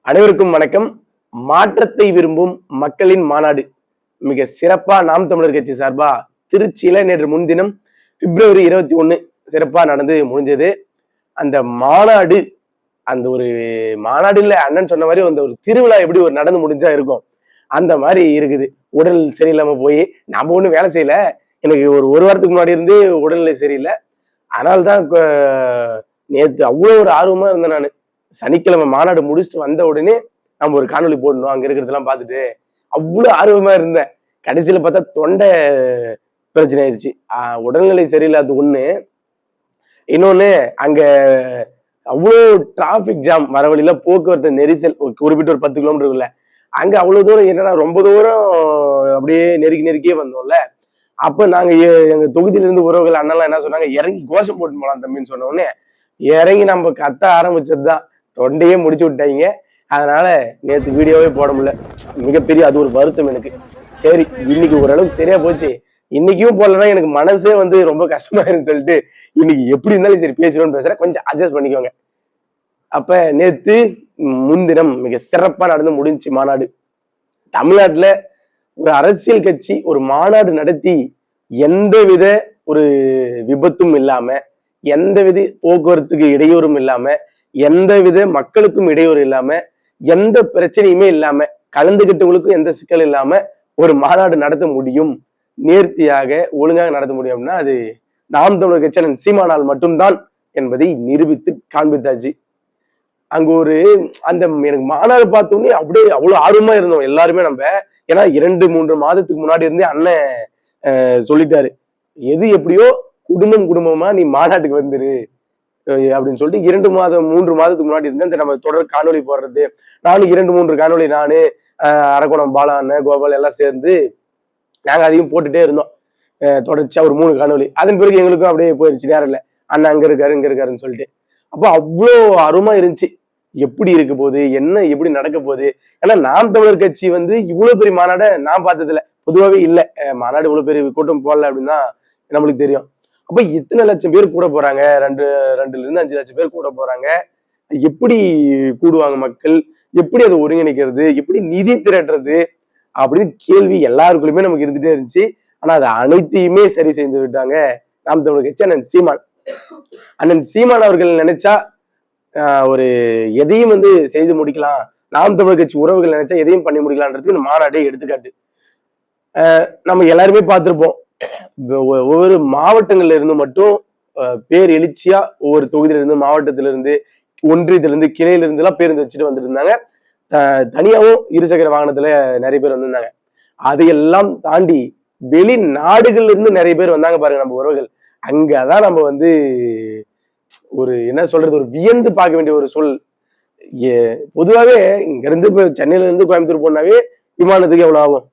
அனைவருக்கும் வணக்கம். மாற்றத்தை விரும்பும் மக்களின் மாநாடு மிக சிறப்பா நாம் தமிழர் கட்சி சார்பா திருச்சியில நேற்று முன்தினம் பிப்ரவரி 21 சிறப்பா நடந்து முடிஞ்சது. அந்த மாநாடு அந்த ஒரு மாநாடு இல்ல, அண்ணன் சொன்ன மாதிரி அந்த ஒரு திருவிழா எப்படி ஒரு நடந்து முடிஞ்சா இருக்கும் அந்த மாதிரி இருக்குது. உடல் சரியில்லாம போய் நம்ம ஒண்ணு வேலை செய்யல. எனக்கு ஒரு வாரத்துக்கு முன்னாடி இருந்து உடல்நிலை சரியில்லை. அதனால்தான் நேத்து அவ்வளவு ஒரு ஆர்வமா இருந்தேன். நான் சனிக்கிழமை மாநாடு முடிச்சுட்டு வந்த உடனே நம்ம ஒரு காணொலி போடணும் அங்க இருக்கிறதெல்லாம் பார்த்துட்டு அவ்வளவு ஆர்வமா இருந்தேன். கடைசியில பார்த்தா தொண்டை பிரச்சனை ஆயிடுச்சு. உடல்நிலை சரியில்லாத ஒண்ணு. இன்னொன்னு, அங்க அவ்வளவு டிராபிக் ஜாம், வர வழியில போக்குவரத்து நெரிசல், குறிப்பிட்ட ஒரு 10 கிலோமீட்டருக்குள்ள. அங்க அவ்வளவு தூரம் என்னடா ரொம்ப தூரம் அப்படியே நெருக்கியே வந்தோம்ல. அப்ப நாங்க எங்க தொகுதியில இருந்து உறவுகள் அண்ணெல்லாம் என்ன சொன்னாங்க, இறங்கி கோஷம் போட்டு போலாம் தம்பின்னு சொன்ன உடனே இறங்கி நம்ம கத்த ஆரம்பிச்சதுதான். தொண்டையே முடிச்சு விட்டாங்க. அதனால நேற்று வீடியோவே போட முடியல. மிகப்பெரிய அது ஒரு வருத்தம் எனக்கு. சரி, இன்னைக்கு ஓரளவுக்கு சரியா போச்சு. இன்னைக்கும் போடலன்னா எனக்கு மனசே ரொம்ப கஷ்டமா இருக்குன்னு சொல்லிட்டு இன்னைக்கு எப்படி இருந்தாலும் சரி பேசுறோம்னு பேசுறேன். கொஞ்சம் அட்ஜஸ்ட் பண்ணிக்கோங்க. அப்ப நேத்து முன்தினம் மிக சிறப்பா நடந்து முடிஞ்சு மாநாடு. தமிழ்நாட்டுல ஒரு அரசியல் கட்சி ஒரு மாநாடு நடத்தி எந்தவித ஒரு விபத்தும் இல்லாம, எந்தவித போக்குவரத்துக்கு இடையூறும் இல்லாம, எந்தவித மக்களுக்கும் இடையூறு இல்லாம, எந்த பிரச்சனையுமே இல்லாம, கலந்துகிட்டவங்களுக்கும் எந்த சிக்கல் இல்லாம ஒரு மாநாடு நடத்த முடியும், நேர்த்தியாக ஒழுங்காக நடத்த முடியும் அப்படின்னா அது நாம் தமிழர் கட்சி சீமானால் மட்டும்தான் என்பதை நிரூபித்து காண்பித்தாச்சு. அங்க ஒரு அந்த எனக்கு மாநாடு பார்த்தோன்னே அப்படியே அவ்வளவு ஆர்வமா இருந்தோம் எல்லாருமே. நம்ம ஏன்னா 2-3 மாதத்துக்கு முன்னாடி இருந்தே அண்ணன் சொல்லிட்டாரு, எது எப்படியோ குடும்பமா நீ மாநாட்டுக்கு வந்துரு அப்படின்னு சொல்லிட்டு 2 மாதம் 3 மாதத்துக்கு முன்னாடி இருந்து இந்த நம்ம தொடர் காணொலி போடுறது. நானும் 2-3 காணொலி நானு அரக்கோணம் பாலா அண்ணன் கோபால் எல்லாம் சேர்ந்து நாங்க அதையும் போட்டுட்டே இருந்தோம். தொடர்ச்சியா ஒரு 3 காணொலி. அதன் பிறகு எங்களுக்கும் அப்படியே போயிருச்சு, நேரம் இல்லை, அண்ணன் அங்க இருக்காருன்னு சொல்லிட்டு. அப்போ அவ்வளோ அருமா இருந்துச்சு. எப்படி இருக்க போகுது, என்ன எப்படி நடக்க போகுது. ஏன்னா நாம் தமிழர் கட்சி இவ்வளவு பெரிய மாநாட நான் பார்த்ததில்ல, பொதுவாகவே இல்லை. மாநாடு இவ்வளவு பெரிய கூட்டம் போடல அப்படின்னு தான் நம்மளுக்கு தெரியும். அப்ப இத்தனை லட்சம் பேர் கூட போறாங்க, 2 இருந்து 5 லட்சம் பேர் கூட போறாங்க. எப்படி கூடுவாங்க மக்கள், எப்படி அதை ஒருங்கிணைக்கிறது, எப்படி நிதி திரட்டுறது அப்படின்னு கேள்வி எல்லாருக்குள்ளுமே நமக்கு இருந்துட்டே இருந்துச்சு. ஆனா அதை அனைத்தையுமே சரி செய்து விட்டாங்க நாம் தமிழர் கட்சி அண்ணன் சீமான். அண்ணன் சீமான் அவர்கள் நினைச்சா ஒரு எதையும் செய்து முடிக்கலாம். நாம் தமிழர் கட்சி உறவுகள் நினைச்சா எதையும் பண்ணி முடிக்கலான்றதுக்கு இந்த மாநாடே எடுத்துக்காட்டு. நம்ம எல்லாருமே பார்த்திருப்போம். ஒவ்வொரு மாவட்டங்கள்ல இருந்து மட்டும் பேர் எழுச்சியா ஒவ்வொரு தொகுதியில இருந்து, மாவட்டத்தில இருந்து, ஒன்றியத்தில இருந்து, கிளையில இருந்து எல்லாம் பேருந்து வச்சுட்டு வந்துட்டு இருந்தாங்க. தனியாவும் இருசக்கர வாகனத்துல நிறைய பேர் வந்திருந்தாங்க. அதையெல்லாம் தாண்டி வெளிநாடுகள்ல இருந்து நிறைய பேர் வந்தாங்க பாருங்க நம்ம உறவுகள். அங்கதான் நம்ம ஒரு என்ன சொல்றது, ஒரு வியந்து பார்க்க வேண்டிய ஒரு சொல். பொதுவாகவே இங்க இருந்து இப்ப சென்னையில இருந்து கோயம்புத்தூர் போனாவே விமானத்துக்கு எவ்வளவு ஆகும்.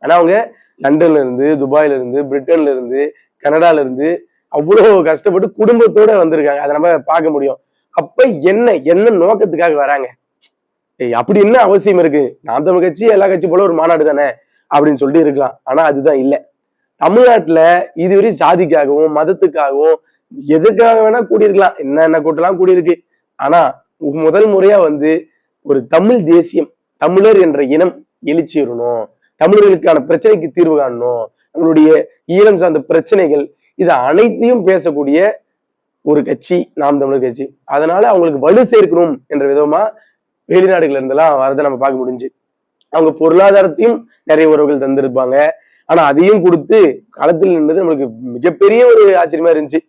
ஆனா அவங்க லண்டன்ல இருந்து, துபாயில இருந்து, பிரிட்டன்ல இருந்து, கனடால இருந்து அவ்வளவு கஷ்டப்பட்டு குடும்பத்தோட வந்திருக்காங்க. அதை நம்ம பார்க்க முடியும். அப்ப என்ன நோக்கத்துக்காக வராங்க, அப்படி என்ன அவசியம் இருக்கு? நாம் தமிழ் கட்சி எல்லா கட்சி போல ஒரு மாநாடு தானே அப்படின்னு சொல்லிட்டு இருக்கலாம். ஆனா அதுதான் இல்லை. தமிழ்நாட்டுல இதுவரை சாதிக்காகவும் மதத்துக்காகவும் எதுக்காக வேணா கூடியிருக்கலாம், என்ன கூட்டலாம் கூடியிருக்கு. ஆனா முதல் முறையா ஒரு தமிழ் தேசியம், தமிழர் என்ற இனம் எழுச்சி வரணும், தமிழர்களுக்கான பிரச்சனைக்கு தீர்வு காணணும், நம்மளுடைய ஈழம் சார்ந்த பிரச்சனைகள், இது அனைத்தையும் பேசக்கூடிய ஒரு கட்சி நாம் தமிழர் கட்சி. அதனால அவங்களுக்கு வலு சேர்க்கணும் என்ற விதமா வெளிநாடுகள்ல இருந்தெல்லாம் வரதை நம்ம பார்க்க முடிஞ்சு. அவங்க பொருளாதாரத்தையும் நிறைய உறவுகள் தந்திருப்பாங்க. ஆனா அதையும் கொடுத்து களத்தில் நின்றது நம்மளுக்கு மிகப்பெரிய ஒரு ஆச்சரியமா இருந்துச்சு.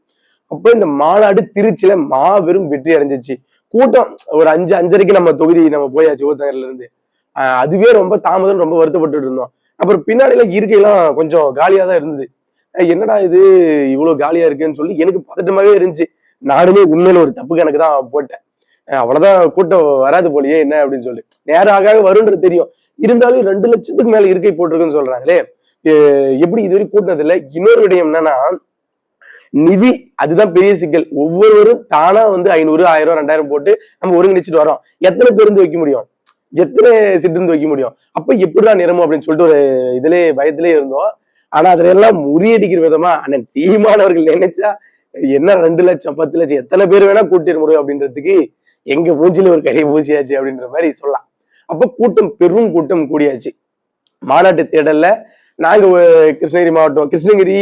அப்ப இந்த மாநாடு திருச்சியில மாபெரும் வெற்றி அடைஞ்சிச்சு. கூட்டம் ஒரு 5-5:30 நம்ம தொகுதி நம்ம போயாச்சு ஊத்தங்கர்ல இருந்து. அதுவே ரொம்ப தாமதம், ரொம்ப வருத்தப்பட்டு இருந்தோம். அப்புறம் பின்னாடியில இருக்கையெல்லாம் கொஞ்சம் காலியா தான் இருந்தது. என்னடா இது இவ்வளவு காலியா இருக்குன்னு சொல்லி எனக்கு பதட்டமாவே இருந்துச்சு. நானுமே உண்மையில ஒரு தப்பு கணக்கு தான் போட்டேன். அவ்வளவுதான், கூட்டம் வராது போலியே என்ன அப்படின்னு சொல்லி. நேராக வரும்ன்றது தெரியும். இருந்தாலும் 2 லட்சத்துக்கு மேல இருக்கை போட்டிருக்குன்னு சொல்றாங்களே, எப்படி இதுவரை கூட்டினது இல்லை. இன்னொரு விடயம் என்னன்னா, நிதி, அதுதான் பெரிய சிக்கல். ஒவ்வொருவரும் தானா 500, 1000, 2000 போட்டு நம்ம ஒருங்கிணைச்சிட்டு வரோம். எத்தனை பேருந்து வைக்க முடியும், எத்தனை சிட்டிருந்து வைக்க முடியும்? அப்ப எப்படிதான் நிரம்பும் அப்படின்னு சொல்லிட்டு ஒரு பயத்திலே இருந்தோம். ஆனா அதுல எல்லாம் முறியடிக்கிற விதமா அண்ணன் சீமான் அவர்கள் நினைச்சா என்ன 2 லட்சம் 10 லட்சம் எத்தனை பேர் வேணா கூட்டிட முடியும் அப்படின்றதுக்கு எங்க மூஞ்சில ஒரு கரையை பூசியாச்சு அப்படின்ற மாதிரி சொல்லலாம். அப்ப கூட்டம் பெரும் கூட்டம் கூடியாச்சு. மாநாட்டு தேடல்ல நாங்க கிருஷ்ணகிரி மாவட்டம், கிருஷ்ணகிரி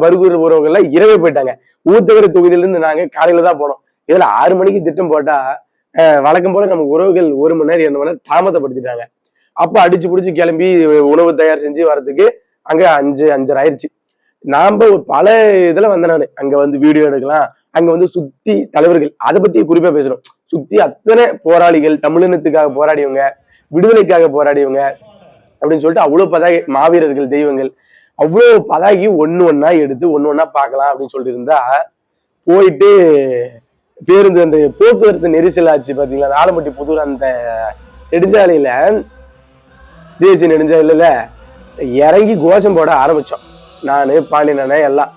பர்கூர் உறவுகள்லாம் இரவே போயிட்டாங்க. ஊத்தகரை தொகுதியில இருந்து நாங்க காலையில தான் போனோம். இதுல 6 மணிக்கு திட்டம் போட்டா வழக்கம் போல நம்ம உறவுகள் 1 மணி நேரம் 2 மணி நேரம் தாமதப்படுத்திட்டாங்க. அப்ப அடிச்சு பிடிச்சு கிளம்பி உணவு தயார் செஞ்சு வர்றதுக்கு அங்க 5:30 ஆயிடுச்சு. நாம பல இதுல வந்தேன் நானு. அங்க வந்து வீடியோ எடுக்கலாம், அங்க வந்து சுத்தி தலைவர்கள் அதை பத்தி குறிப்பா பேசணும். சுத்தி அத்தனை போராளிகள், தமிழினத்துக்காக போராடியவங்க, விடுதலைக்காக போராடியவங்க அப்படின்னு சொல்லிட்டு அவ்வளவு பதாகை, மாவீரர்கள், தெய்வங்கள், அவ்வளவு பதாகி ஒண்ணா எடுத்து ஒண்ணா பார்க்கலாம் அப்படின்னு சொல்லிட்டு இருந்தா போயிட்டு பேருந்து அந்த போக்குவரத்து நெரிசல் ஆச்சு பாத்தீங்களா, அந்த ஆலம்பட்டி புதூர் அந்த நெடுஞ்சாலையில, தேசிய நெடுஞ்சாலையில இறங்கி கோஷம் போட ஆரம்பிச்சோம். நானு பாண்டியனே எல்லாம்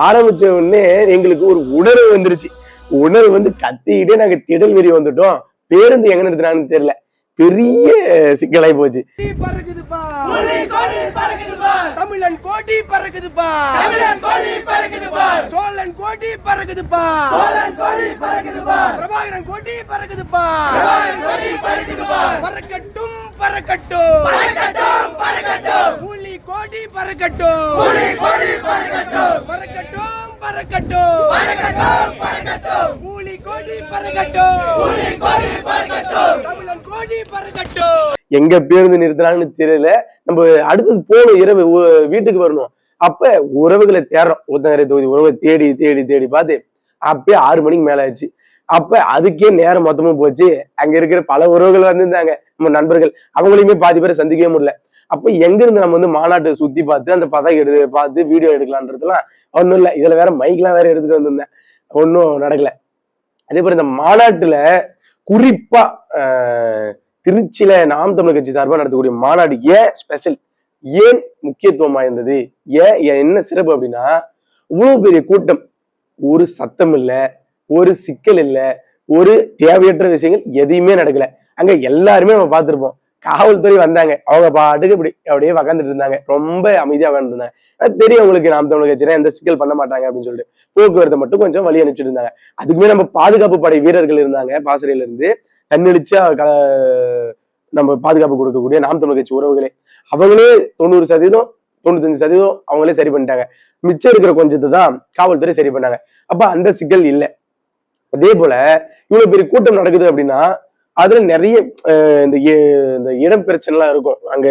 ஆரம்பிச்ச உடனே எங்களுக்கு ஒரு உணர்வு வந்துருச்சு. உணர்வு வந்து கத்திக்கிட்டே நாங்க திடல் வெறி வந்துட்டோம். பேருந்து எங்க நிறுத்தினான்னு தெரியல. பெரிய சிக்கலாய் போச்சு. தமிழன் கோடி பறக்குதுப்பா, சோழன் கோடி பறக்குதுப்பா, பிரபாகரன் கோடி பறக்குதுப்பா, பறக்கட்டும் பறக்கட்டும், மூலி கோடி பறக்கட்டும், பறக்கட்டும் பறக்கட்டும், மூலி கோடி பறக்கட்டும், தமிழன் கோடி பறக்கட்டும். எங்க பேருந்து நிறுத்தினாங்கன்னு தெரியல. நம்ம அடுத்தது போகணும், இரவு வீட்டுக்கு வரணும். அப்ப உறவுகளை தேடுறோம். ஊத்தங்கரை தொகுதி உறவை தேடி தேடி தேடி பார்த்து அப்பயே 6 மணிக்கு மேல ஆச்சு. அப்ப அதுக்கே நேரம் மொத்தமும் போச்சு. அங்க இருக்கிற பல உறவுகள் வந்திருந்தாங்க, நம்ம நண்பர்கள். அவங்களையுமே பாதி பேரை சந்திக்கவே முடியல. அப்ப எங்க இருந்து நம்ம வந்து மாநாட்டை சுத்தி பார்த்து அந்த பதாகை பார்த்து வீடியோ எடுக்கலான்றதுலாம் ஒண்ணும் இல்லை. இதுல வேற மைக்லாம் வேற எடுத்துட்டு வந்திருந்தேன், ஒன்னும் நடக்கல. அதே போல இந்த மாநாட்டுல குறிப்பா திருச்சியில நாம் தமிழர் கட்சி சார்பாக நடத்தக்கூடிய மாநாடு ஏன் ஸ்பெஷல், ஏன் முக்கியத்துவமா இருந்தது, ஏன் என்ன சிறப்பு அப்படின்னா, இவ்வளவு பெரிய கூட்டம், ஒரு சத்தம் இல்ல, ஒரு சிக்கல் இல்ல, ஒரு தேவையற்ற விஷயங்கள் எதையுமே நடக்கல. அங்க எல்லாருமே நம்ம பார்த்திருப்போம். காவல்துறை வந்தாங்க, அவங்க பாட்டுக்கு இப்படி அப்படியே உக்காந்துட்டு இருந்தாங்க, ரொம்ப அமைதியா உட்காந்துட்டு இருந்தாங்க. தெரியும் அவங்களுக்கு நாம் தமிழர் கட்சினா எந்த சிக்கல் பண்ண மாட்டாங்க அப்படின்னு சொல்லிட்டு போக்குவரத்தை மட்டும் கொஞ்சம் வழி அனுப்பிச்சுட்டு இருந்தாங்க. அதுக்குமே நம்ம பாதுகாப்பு படை வீரர்கள் இருந்தாங்க. பாசறையில இருந்து தன்னெழுச்சியா நம்ம பாதுகாப்பு கொடுக்கக்கூடிய நாம் தமிழர் கட்சி உறவுகளே, அவங்களே 90%, 95% அவங்களே சரி பண்ணிட்டாங்க. மிச்சம் இருக்கிற கொஞ்சத்தை தான் காவல்துறை சரி பண்ணாங்க. அப்ப அந்த சிக்கல் இல்லை. அதே போல இவ்வளவு பெரிய கூட்டம் நடக்குது அப்படின்னா அதுல நிறைய இந்த இடம் பிரச்சனை எல்லாம் இருக்கும். அங்க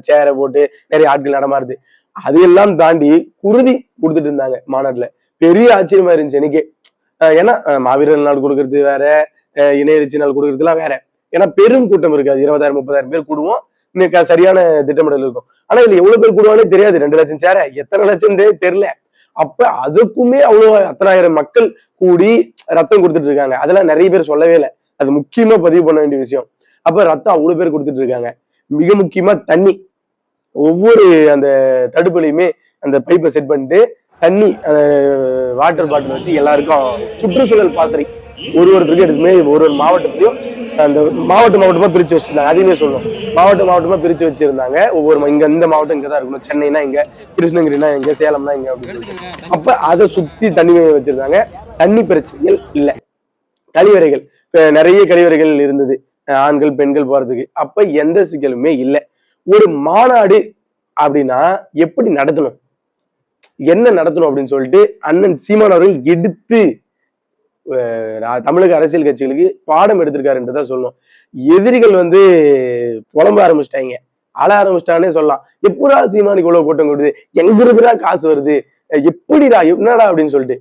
சேரை போட்டு நிறைய ஆட்கள் நடமாறுது. அதையெல்லாம் தாண்டி குருதி கொடுத்துட்டு இருந்தாங்க மாநாட்டுல. பெரிய ஆச்சரியமா இருந்துச்சு எனக்கே. ஏன்னா மாவீரர் நாள் கொடுக்கறது வேற, இணையரிச்சி நாள் கொடுக்கறதுலாம் வேற. ஏன்னா பெரும் கூட்டம் இருக்காது, 20,000 30,000 பேர் கூடுவோம், இன்னைக்கு சரியான திட்டமிடல் இருக்கும். ஆனா இதுல எவ்வளவு பேர் கூடுவானே தெரியாது. 2 லட்சம் சேர எத்தனை லட்சம் தெரியல. அப்ப அதுக்குமே அவ்வளவு 10,000 மக்கள் கூடி ரத்தம் கொடுத்துட்டு இருக்காங்க. அதெல்லாம் நிறைய பேர் சொல்லவே இல்லை. அது முக்கியமா பதிவு பண்ண வேண்டிய விஷயம். அப்ப ரத்தம் அவ்வளவு பேர் கொடுத்துட்டு இருக்காங்க. மிக முக்கியமா தண்ணி, ஒவ்வொரு அந்த தடுப்புலையுமே அந்த பைப்பை செட் பண்ணிட்டு தண்ணி வாட்டர் பாட்டில் வச்சு எல்லாருக்கும் சுற்றுச்சூழல் பாசறை ஒருத்தருக்கு எடுத்துமே ஒரு மாவட்டத்திலையும் அந்த மாவட்டமா பிரிச்சு வச்சிருந்தாங்க. அதையுமே சொல்லணும், மாவட்டமா பிரிச்சு வச்சிருந்தாங்க. ஒவ்வொரு இங்க இந்த மாவட்டம் இங்கதான் இருக்கணும், சென்னைனா இங்க, கிருஷ்ணகிரினா இங்க, சேலம்னா இங்க அப்படின்னு. அப்ப அதை சுத்தி தண்ணி வச்சிருந்தாங்க. தண்ணி பிரச்சனைகள் இல்லை. கழிவறைகள் நிறைய கழிவறைகள் இருந்தது, ஆண்கள் பெண்கள் போறதுக்கு. அப்ப எந்த சிக்கலுமே இல்லை. ஒரு மாநாடு அப்படின்னா எப்படி நடத்தணும், என்ன நடத்தணும் அப்படின்னு சொல்லிட்டு அண்ணன் சீமான் அவர்கள் எடுத்து தமிழக அரசியல் கட்சிகளுக்கு பாடம் எடுத்திருக்காருன்றதான் சொல்லணும். எதிரிகள் வந்து புலம்ப ஆரம்பிச்சிட்டாங்க, அழ ஆரம்பிச்சிட்டானே சொல்லலாம். எப்படா சீமானுக்கு இவ்வளவு கூட்டம் கொடுது, எங்க இருக்குடா காசு வருது, எப்படிடா என்னடா அப்படின்னு சொல்லிட்டு.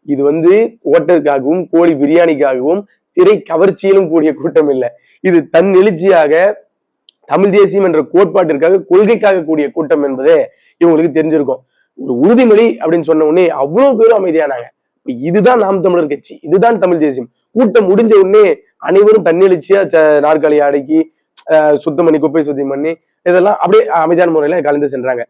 இது வந்து ஓட்டருக்காகவும் கோழி பிரியாணிக்காகவும் திரை கவர்ச்சியிலும் கூடிய கூட்டம் இல்லை. இது தன் எழுச்சியாக தமிழ் தேசியம் என்ற கோட்பாட்டிற்காக, கொள்கைக்காக கூடிய கூட்டம் என்பதே இவங்களுக்கு தெரிஞ்சிருக்கும். ஒரு உறுதிமொழி அப்படின்னு சொன்ன உடனே அவ்வளவு பேரும் அமைதியானாங்க. இதுதான் நாம் தமிழர் கட்சி, இதுதான் தமிழ் தேசியம். கூட்டம் முடிஞ்ச உடனே அனைவரும் தன்னெழுச்சியா நாற்காலி அடக்கி சுத்தம் பண்ணி, குப்பை சுத்தம் பண்ணி, இதெல்லாம் அப்படியே அமைதியான முறையில கலந்து சென்றாங்க.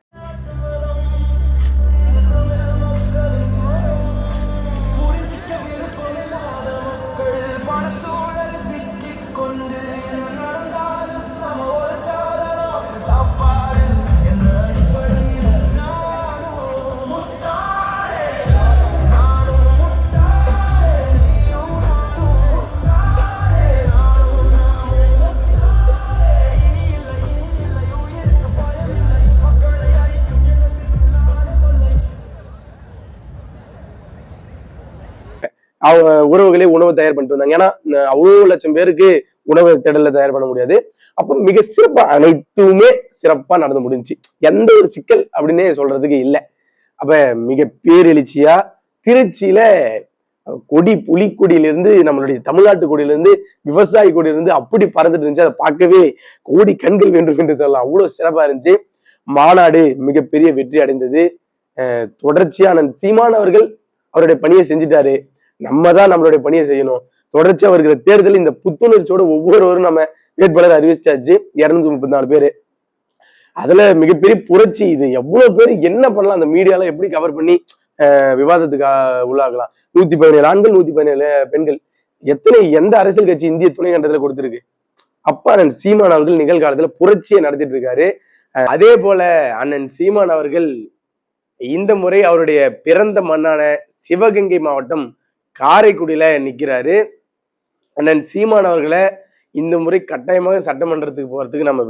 அவங்க உறவுகளே உணவு தயார் பண்ணிட்டு வந்தாங்க. ஏன்னா அவ்வளவு லட்சம் பேருக்கு உணவு திடல்ல தயார் பண்ண முடியாது. அப்ப மிக சிறப்பா அனைத்துமே சிறப்பா நடந்து முடிஞ்சுச்சு. எந்த ஒரு சிக்கல் அப்படின்னே சொல்றதுக்கு இல்ல. அப்ப மிக பேரெழுச்சியா திருச்சியில புலிக்கொடியிலிருந்து நம்மளுடைய தமிழ்நாட்டு கொடியிலிருந்து விவசாய கொடியிலிருந்து அப்படி பறந்துட்டு இருந்துச்சு. அதை பார்க்கவே கோடி கண்கள் வேண்டும் என்று சொல்லலாம். அவ்வளவு சிறப்பா இருந்துச்சு. மாநாடு மிகப்பெரிய வெற்றி அடைந்தது. தொடர்ச்சியா சீமான் அவர்கள் அவருடைய பணியை செஞ்சுட்டாரு. நம்ம தான் நம்மளுடைய பணியை செய்யணும். தொடர்ச்சியா வருகிற தேர்தல் இந்த புத்துணர்ச்சியோட ஒவ்வொருவரும் நம்ம வேட்பாளர் அறிவிச்சாச்சு. 234 பேரு. அதுல மிகப்பெரிய புரட்சி. இது எவ்வளவு பேர் என்ன பண்ணலாம், அந்த மீடியால எப்படி கவர் பண்ணி விவாதத்துக்கு உள்ளாகலாம். 117 ஆண்கள், 117 பெண்கள். எந்த அரசியல் கட்சி இந்திய துணை கண்டத்துல கொடுத்திருக்கு? அப்பா அண்ணன் சீமான் அவர்கள் நிகழ்காலத்துல புரட்சியை நடத்திட்டு இருக்காரு. அதே போல அண்ணன் சீமான் அவர்கள் இந்த முறை அவருடைய பிறந்த மண்ணான சிவகங்கை மாவட்டம் காரைக்குடியில நிக்கிறாரு. அண்ணன் சீமான் அவர்களை இந்த முறை கட்டாயமாக சட்டமன்றத்துக்கு போறதுக்கு நம்ம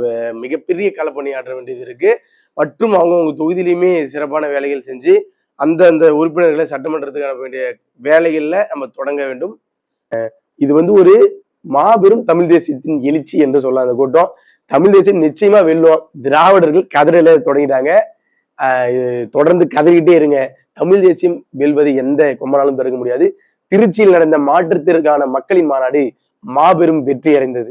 மிகப்பெரிய களப்பணி ஆற்ற வேண்டியது இருக்கு. மற்றும் அவங்கவுங்க தொகுதியிலுமே சிறப்பான வேலைகள் செஞ்சு அந்த உறுப்பினர்களை சட்டமன்றத்துக்கு அனுப்ப வேண்டிய வேலைகள்ல நம்ம தொடங்க வேண்டும். இது ஒரு மாபெரும் தமிழ் தேசியத்தின் எழுச்சி என்று சொல்லலாம். அந்த கூட்டம் தமிழ் தேசியம் நிச்சயமா வெல்லும். திராவிடர்கள் கதறல தொடங்கிட்டாங்க. தொடர்ந்து கதறிக்கிட்டே இருங்க. தமிழ் தேசியம் வெல்வது எந்த கொம்பனாலும் தடுக்க முடியாது. திருச்சியில் நடந்த மாற்றத்திற்கான மக்களின் மாநாடு மாபெரும் வெற்றி அடைந்தது.